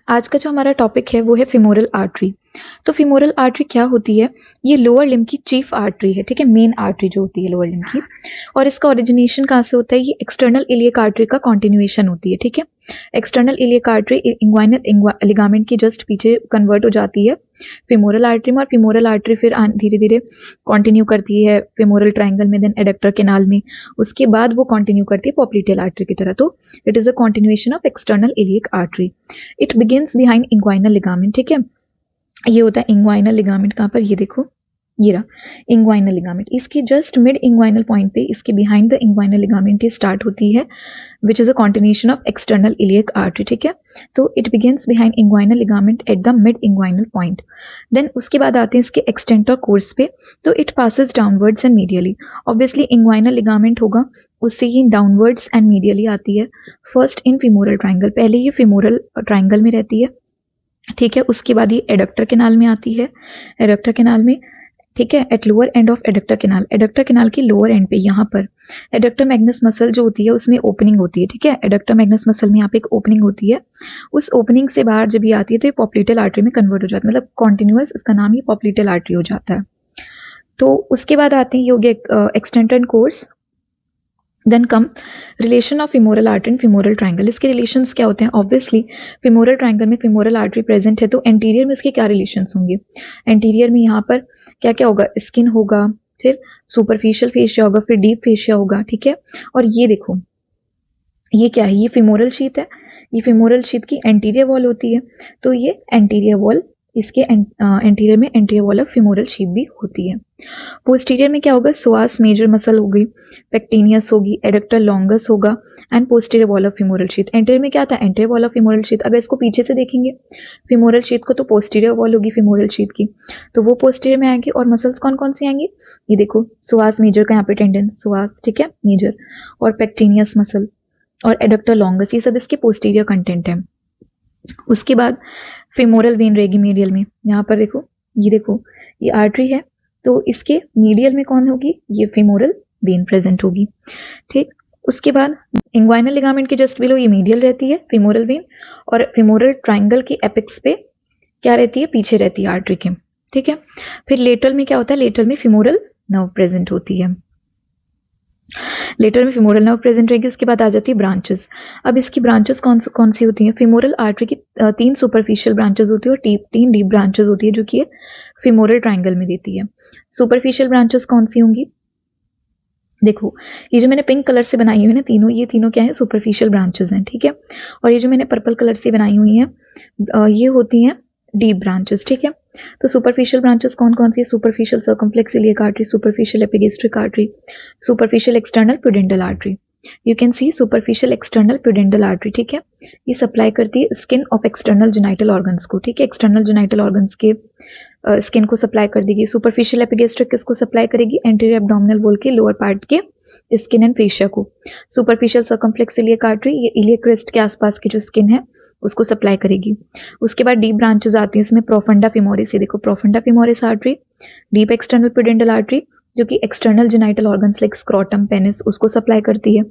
आज का जो हमारा टॉपिक है वो है फीमोरल आर्टरी। तो फीमोरल आर्टरी क्या होती है? ये लोअर लिम्ब की चीफ आर्टरी है, ठीक है, मेन आर्टरी जो होती है लोअर लिम्ब की। और इसका ओरिजिनेशन कहाँ से होता है? ये एक्सटर्नल इलियक आर्टरी का कॉन्टिन्यूएशन होती है, ठीक है। External iliac artery inguinal ligament के जस्ट पीछे कन्वर्ट हो जाती है फीमोरल आर्टरी में, और फीमोरल आर्टरी फिर धीरे धीरे कॉन्टिन्यू करती है फीमोरल ट्राइंगल में, देन एडक्टर केनाल में, उसके बाद वो कॉन्टिन्यू करती है पॉप्लिटेल आर्टरी की तरह। तो it is a continuation of external iliac artery. It begins behind inguinal ligament, ठीक है। ये होता है इंग्वाइनल लिगामेंट। कहाँ पर? ये देखो, ये रहा इंग्वाइनल लिगामेंट। इसकी जस्ट मिड इंग्वाइनल पॉइंट पे, इसके बिहाइंड द इंग्वाइनल लिगामेंट ये स्टार्ट होती है, which is a continuation of external iliac artery, ठीक है। तो it begins behind inguinal ligament at the mid inguinal point. Then उसके बाद आते हैं इसके एक्सटेंट और कोर्स पे। तो it passes downwards and medially. Obviously inguinal ligament होगा, उससे ही डाउनवर्ड्स एंड मीडियली आती है। फर्स्ट इन फीमोरल ट्राइंगल, पहले ये फीमोरल ट्राइंगल में रहती है, ठीक है। उसके बाद ये एडक्टर केनाल में आती है, एडक्टर केनाल में, ठीक है, at lower end of adductor canal. Adductor canal की लोअर एंड पे यहाँ पर एडक्टर मैग्नस मसल जो होती है उसमें ओपनिंग होती है, ठीक है। एडक्टर मैग्नस मसल में यहाँ पे एक ओपनिंग होती है, उस ओपनिंग से बाहर जब ये आती है तो ये पॉप्लिटेल आर्टरी में कन्वर्ट हो जाता है, मतलब कॉन्टिन्यूअस, इसका नाम ही पॉप्लिटेल आर्टरी हो जाता है। तो उसके बाद आते हैं योगी extent and course. Then come relation of femoral artery and femoral triangle. इसके रिलेशंस क्या होते हैं? ऑब्वियसली फीमोरल ट्राइंगल में फीमोरल आर्टरी प्रेजेंट है, तो एंटीरियर में इसके क्या रिलेशंस होंगे? एंटीरियर में यहाँ पर क्या क्या होगा? स्किन होगा, फिर सुपरफिशियल फेशिया होगा, फिर डीप फेशिया होगा, ठीक है। और ये देखो, ये क्या है? ये फीमोरल शीथ है, ये फीमोरल शीथ की एंटीरियर वॉल होती है, तो ये एंटीरियर वॉल, इसके एंटीरियर में anterior wall of femoral sheath भी होती है। पोस्टीरियर में क्या होगा? सोआस मेजर मसल होगी, पेक्टिनियस होगी, एडक्टर लॉन्गस होगा, and posterior wall of femoral sheath. Anterior में क्या आता है? Anterior wall of femoral sheath. अगर इसको पीछे से देखेंगे फीमोरल शीथ को, तो पोस्टीरियर वॉल होगी फीमोरल शीथ की, तो वो पोस्टीरियर में आएगी। और मसल्स कौन कौन सी आएंगी? ये देखो, सोआस मेजर का यहाँ पे टेंडन, सोआस, ठीक है, मेजर, और पेक्टिनियस मसल और एडक्टर लॉन्गस, ये सब इसके पोस्टीरियर कंटेंट है। उसके बाद फेमोरल वेन रहेगी मीडियल में, यहाँ पर देखो, ये देखो, ये आर्टरी है, तो इसके मीडियल में कौन होगी? ये फेमोरल वेन प्रेजेंट होगी, ठीक। उसके बाद इंग्वाइनल लिगामेंट के जस्ट बिलो ये मीडियल रहती है फेमोरल वेन, और फेमोरल ट्राइंगल के एपेक्स पे क्या रहती है? पीछे रहती है आर्टरी के, ठीक है। फिर लेटरल में क्या होता है? लेटरल में फेमोरल नर्व प्रेजेंट होती है, लेटर में फीमोरल नर्व प्रेजेंट रहेगी। उसके बाद आ जाती है ब्रांचेस। अब इसकी ब्रांचेस कौन सी होती हैं? फीमोरल आर्टरी की 3 सुपरफिशियल ब्रांचेस होती है और 3 डीप ब्रांचेस होती है, जो कि फीमोरल ट्राइंगल में देती है। सुपरफिशियल ब्रांचेस कौन सी होंगी? देखो, ये जो मैंने पिंक कलर से बनाई हुई है ना तीनों, ये तीनों क्या है? सुपरफिशियल ब्रांचेस हैं, ठीक है। और ये जो मैंने पर्पल कलर से बनाई हुई है, ये होती हैं डीप ब्रांचेस, ठीक है। तो सुपरफिशियल ब्रांचेस कौन कौन सी है? Superficial circumflex iliac artery, superficial epigastric artery, superficial external प्यूडेंटल artery. You can see superficial external प्यूडेंटल artery, ठीक है। ये सप्लाई करती है skin of external genital organs को, ठीक है। एक्सटर्नल जेनाइटल ऑर्गन्स के स्किन को सप्लाई कर देगी। सुपरफिशियल एपिगेस्ट्रिक किसको सप्लाई करेगी? एंटीरियर एब्डोमिनल वॉल के लोअर पार्ट के स्किन एंड फेशिया को। सुपरफिशियल सर्कमफ्लेक्स इलियक आर्टरी ये इलियक क्रेस्ट के आसपास की जो स्किन है उसको सप्लाई करेगी। उसके बाद डीप ब्रांचेस आती हैं इसमें, प्रोफंडा फिमोरिस, ये देखो profunda femoris artery, deep external प्यूडेंटल artery जो कि external genital organs like scrotum, penis उसको सप्लाई करती है।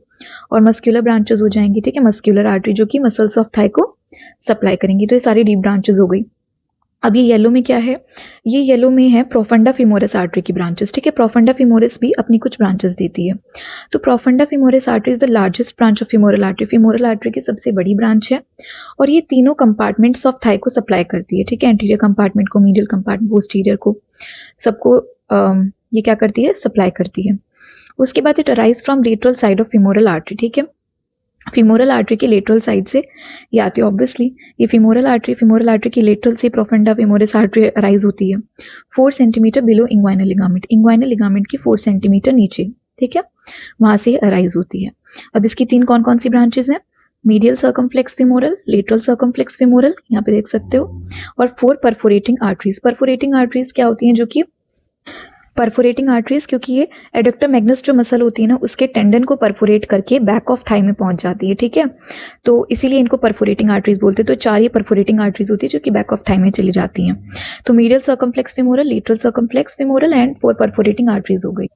और मस्क्यूलर ब्रांचेस हो जाएंगी, ठीक है, मस्क्यूलर आर्टरी जो कि मसल्स ऑफ थाई को सप्लाई करेंगी। तो ये सारी डीप ब्रांचेस हो गई। अब ये येलो में क्या है? ये येलो में है प्रोफंडा फिमोरिस आर्टरी की ब्रांचेस, ठीक है। प्रोफंडा फिमोरिस भी अपनी कुछ ब्रांचेस देती है। तो profunda femoris artery is the largest branch of femoral artery, femoral artery की सबसे बड़ी ब्रांच है, और ये तीनों कंपार्टमेंट्स ऑफ थाई को सप्लाई करती है, ठीक है। एंटीरियर कंपार्टमेंट को, मीडियल कंपार्टमेंट, पोस्टीरियर को, सबको ये क्या करती है? सप्लाई करती है। उसके बाद it arise from lateral side of femoral artery, ठीक है। फीमोरल आर्टरी के लेटरल साइड से ये आती है। ऑब्वियसली ये फीमोरल आर्टरी की लेटरल से प्रोफंडा फिमोरिस आर्टरी अराइज होती है 4 centimetre below inguinal ligament, inguinal ligament की 4 सेंटीमीटर नीचे, ठीक है, वहां से अराइज होती है। अब इसकी 3 कौन कौन सी ब्रांचेस हैं? Medial circumflex femoral, lateral circumflex femoral, यहाँ पे देख सकते हो, और 4 परफोरेटिंग आर्टरीज। परफोरेटिंग आर्टरीज क्या होती हैं? जो कि परफोरेटिंग आर्टरीज, क्योंकि ये एडक्टर मैग्नस जो मसल होती है ना उसके टेंडन को परफोरेट करके बैक ऑफ थाई में पहुंच जाती है, ठीक है। तो इसीलिए इनको परफोरेटिंग आर्टरीज बोलते हैं। तो 4 ये परफोरेटिंग आर्टरीज होती है जो कि बैक ऑफ थाई में चली जाती हैं। तो medial circumflex femoral, lateral circumflex femoral and 4 perforating arteries हो गई।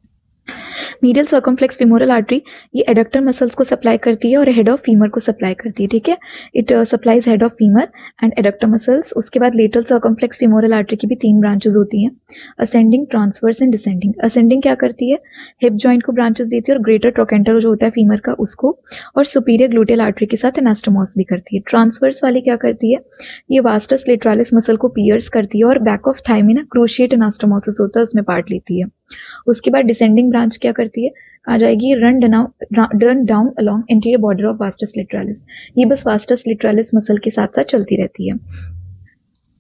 मीडियल सर्कमफ्लेक्स फीमोरल आर्टरी ये एडक्टर मसल्स को सप्लाई करती है और हेड ऑफ फीमर को सप्लाई करती है, ठीक है। It supplies head of femur and adductor muscles. उसके बाद लेटरल सर्कमफ्लेक्स फीमोरल आर्टरी की भी 3 ब्रांचेस होती हैं, ascending, transverse and descending. Ascending क्या करती है, हिप जॉइंट को ब्रांचेस देती है और ग्रेटर ट्रोकेंटर जो होता है फीमर का उसको, और सुपीरियर ग्लूटेल आर्टरी के साथ एनास्टोमोस भी करती है। ट्रांसवर्स वाली क्या करती है, ये वास्टस लेटरालिस मसल को पियर्स करती है और बैक ऑफ थाई में ना क्रूशिएट एनास्टोमोसिस होता है उसमें पार्ट लेती है। उसके बाद डिसेंडिंग ब्रांच क्या करती है, कहाँ जाएगी, run down along interior border of vastus lateralis. ये बस वास्टस लेटरालिस मसल के साथ साथ चलती रहती है।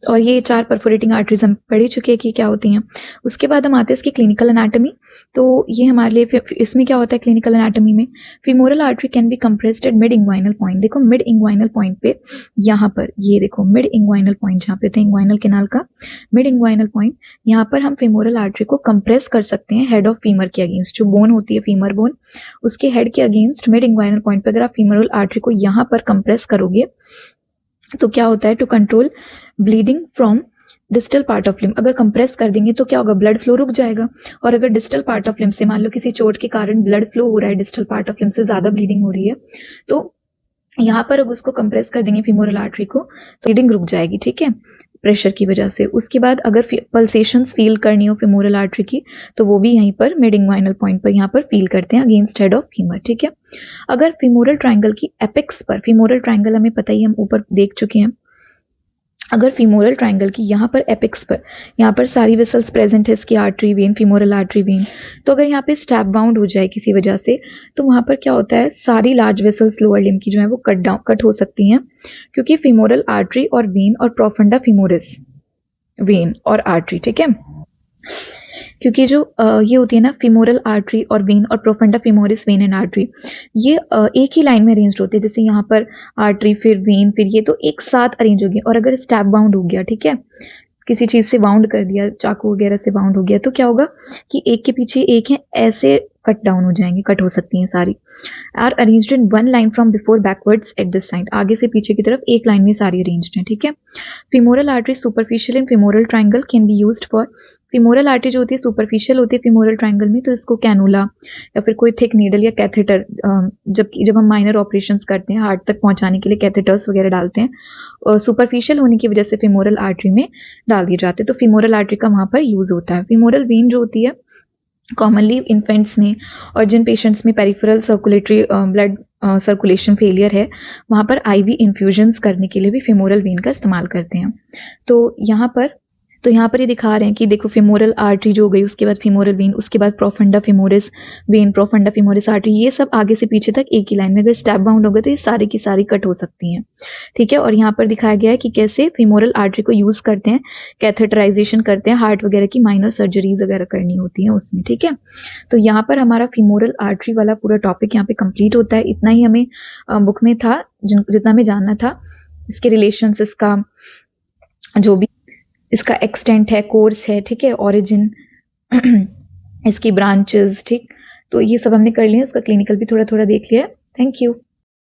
और ये 4 परफोरेटिंग आर्टरीज हम पढ़ ही चुके हैं कि क्या होती हैं। उसके बाद हम आते हैं इसकी क्लिनिकल एनाटॉमी। तो ये हमारे लिए इसमें क्या होता है क्लिनिकल एनाटॉमी में, femoral artery can be compressed at mid inguinal point. देखो मिड इंग्वाइनल पॉइंट पे, यहाँ पर ये देखो मिड इंग्वाइनल पॉइंट जहाँ पे होता है इंग्वाइनल कैनाल का मिड इंग्वाइनल पॉइंट, यहाँ पर हम फीमोरल आर्टरी को कंप्रेस कर सकते हैं हेड ऑफ फीमर के अगेंस्ट। जो बोन होती है फीमर बोन, उसके हेड के अगेंस्ट मिड इंग्वाइनल पॉइंट पर अगर आप फीमोरल आर्टरी को यहाँ पर कंप्रेस करोगे तो क्या होता है, to control bleeding from distal part of limb. अगर कंप्रेस कर देंगे तो क्या होगा, ब्लड फ्लो रुक जाएगा। और अगर डिस्टल पार्ट ऑफ लिम्ब से मान लो किसी चोट के कारण ब्लड फ्लो हो रहा है, डिस्टल पार्ट ऑफ लिम्ब से ज्यादा ब्लीडिंग हो रही है, तो यहाँ पर अब उसको कंप्रेस कर देंगे फीमोरल आर्टरी को तो ब्लीडिंग रुक जाएगी, ठीक है, प्रेशर की वजह से। उसके बाद अगर पल्सेशंस फील करनी हो फीमोरल आर्टरी की तो वो भी यहीं पर मिड इंग्वाइनल पॉइंट पर यहाँ पर फील करते हैं अगेंस्ट हेड ऑफ फीमर, ठीक है। अगर फीमोरल ट्रायंगल की एपेक्स पर, फीमोरल ट्रायंगल हमें पता ही हम ऊपर देख चुके हैं, अगर फीमोरल ट्रायंगल की यहाँ पर एपेक्स पर, यहाँ पर सारी वेसल्स प्रेजेंट है इसकी, artery vein, femoral artery vein, तो अगर यहाँ पे स्टैप बाउंड हो जाए किसी वजह से तो वहाँ पर क्या होता है, सारी लार्ज वेसल्स लोअर लिम्ब की जो है वो कट हो सकती हैं, क्योंकि फीमोरल आर्टरी और वेन और प्रोफंडा फीमोरिस वेन और आर्टरी, ठीक है, क्योंकि जो ये होती है ना फीमोरल आर्टरी और वेन और profunda femoris when and artery, ये एक ही लाइन में अरेंज्ड होते हैं। जैसे यहाँ पर आर्टरी फिर वेन फिर ये, तो एक साथ अरेंज हो गया। और अगर स्टैप बाउंड हो गया, ठीक है, किसी चीज से बाउंड कर दिया, चाकू वगैरह से बाउंड हो गया, तो क्या होगा कि एक के पीछे एक है, ऐसे कट डाउन हो जाएंगे, कट हो सकती हैं सारी। Are arranged in 1 line from before backwards at this side, आगे से पीछे की तरफ एक लाइन में सारी अरेंज्ड हैं, ठीक है। Femoral artery superficial in femoral triangle can be used for, femoral artery जो होती है सुपरफिशियल होती है फीमोरल ट्रायंगल में, तो इसको कैनुला या फिर कोई थिक नीडल या कैथेटर, जब हम माइनर ऑपरेशंस करते हैं हार्ट तक पहुंचाने के लिए कैथेटर्स वगैरह डालते हैं, सुपरफिशियल होने की वजह से फीमोरल आर्टरी में डाल दिए जाते हैं, तो फीमोरल आर्टरी का वहां पर यूज होता है। फीमोरल वेन जो होती है कॉमनली इन्फेंट्स में और जिन पेशेंट्स में peripheral circulatory blood circulation failure है, वहाँ पर आईवी इन्फ्यूजन्स करने के लिए भी फीमोरल वेन का इस्तेमाल करते हैं। तो यहाँ पर ये दिखा रहे हैं कि देखो फीमोरल आर्टरी जो हो गई, उसके बाद फीमोरल वेन, उसके बाद profunda femoris when, profunda femoris artery, ये सब आगे से पीछे तक एक ही लाइन में, अगर स्टैप बाउंड हो गए तो ये सारी की सारी कट हो सकती हैं, ठीक है। और यहाँ पर दिखाया गया है कि कैसे फीमोरल आर्टरी को यूज करते हैं, कैथेटराइजेशन करते हैं, हार्ट वगैरह की माइनर सर्जरीज वगैरह करनी होती है उसमें, ठीक है। तो यहाँ पर हमारा फीमोरल आर्टरी वाला पूरा टॉपिक यहाँ पे कंप्लीट होता है। इतना ही हमें बुक में था, जितना हमें जानना था, इसके रिलेशंस, इसका जो भी इसका एक्सटेंट है, कोर्स है, ठीक है, ओरिजिन, इसकी ब्रांचेस, ठीक, तो ये सब हमने कर लिया। उसका क्लिनिकल भी थोड़ा थोड़ा देख लिया। Thank you.